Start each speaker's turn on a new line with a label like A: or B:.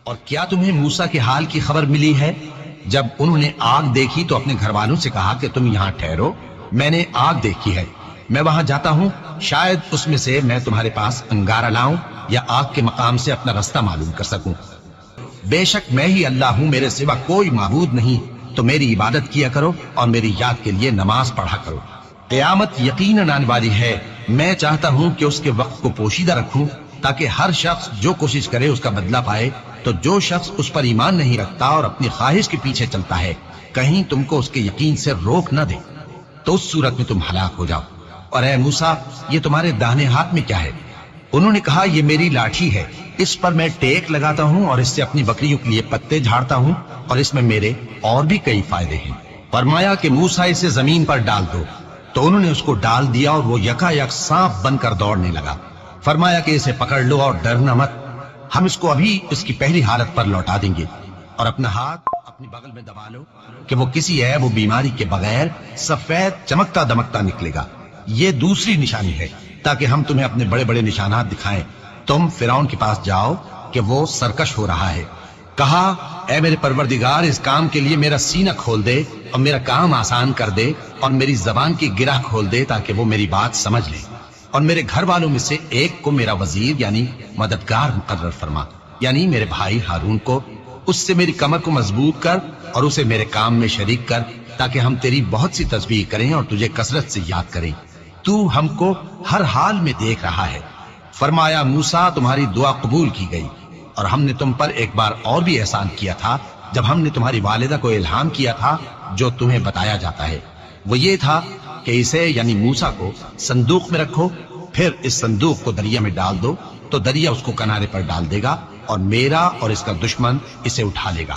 A: اور کیا تمہیں موسیٰ کے حال کی خبر ملی ہے؟ جب انہوں نے آگ دیکھی تو اپنے گھر والوں سے کہا کہ تم یہاں ٹھہرو، میں نے آگ دیکھی ہے، میں وہاں جاتا ہوں، شاید اس میں سے میں تمہارے پاس انگارہ لاؤں یا آگ کے مقام سے اپنا رستہ معلوم کر سکوں۔ بے شک میں ہی اللہ ہوں، میرے سوا کوئی معبود نہیں، تو میری عبادت کیا کرو اور میری یاد کے لیے نماز پڑھا کرو۔ قیامت یقیناً آنے والی ہے، میں چاہتا ہوں کہ اس کے وقت کو پوشیدہ رکھوں تاکہ ہر شخص جو کوشش کرے اس کا بدلہ پائے، تو جو شخص اس پر ایمان نہیں رکھتا اور اپنی خواہش کے پیچھے چلتا ہے کہیں تم کو اس کے یقین سے روک نہ دے تو اس صورت میں تم ہلاک ہو جاؤ۔ اور اے موسیٰ، یہ تمہارے داہنے ہاتھ میں کیا ہے؟ انہوں نے کہا یہ میری لاٹھی ہے، اس پر میں ٹیک لگاتا ہوں اور اس سے اپنی بکریوں کے لیے پتے جھاڑتا ہوں، اور اس میں میرے اور بھی کئی فائدے ہیں۔ فرمایا کہ موسیٰ اسے زمین پر ڈال دو، تو انہوں نے اس کو ڈال دیا اور وہ یکا یک سانپ بن کر دوڑنے لگا۔ فرمایا کہ اسے پکڑ لو اور ڈرنا مت، ہم اس کو ابھی اس کی پہلی حالت پر لوٹا دیں گے، اور اپنا ہاتھ اپنی بغل میں دبا لو کہ وہ کسی عیب و بیماری کے بغیر سفید چمکتا دمکتا نکلے گا۔ یہ دوسری نشانی ہے تاکہ ہم تمہیں اپنے بڑے بڑے نشانات دکھائیں۔ تم فرعون کے پاس جاؤ کہ وہ سرکش ہو رہا ہے، کہا اے میرے پروردگار اس کام کے لیے میرا سینہ کھول دے اور میرا کام آسان کر دے اور میری زبان کی گرہ کھول دے تاکہ وہ میری بات سمجھ لے، اور میرے گھر والوں میں سے ایک کو میرا وزیر یعنی مددگار مقرر فرما، یعنی میرے بھائی ہارون کو، اس سے میری کمر کو مضبوط کر اور اسے میرے کام میں شریک کر تاکہ ہم تیری بہت سی تسبیح کریں اور تجھے کثرت سے یاد کریں، تو ہم کو ہر حال میں دیکھ رہا ہے۔ فرمایا موسیٰ تمہاری دعا قبول کی گئی، اور ہم نے تم پر ایک بار اور بھی احسان کیا تھا جب ہم نے تمہاری والدہ کو الہام کیا تھا جو تمہیں بتایا جاتا ہے، وہ یہ تھا کہ اسے یعنی موسیٰ کو صندوق میں رکھو، پھر اس صندوق کو دریا میں ڈال دو تو دریا اس کو کنارے پر ڈال دے گا اور میرا اور اس کا دشمن اسے اٹھا لے گا۔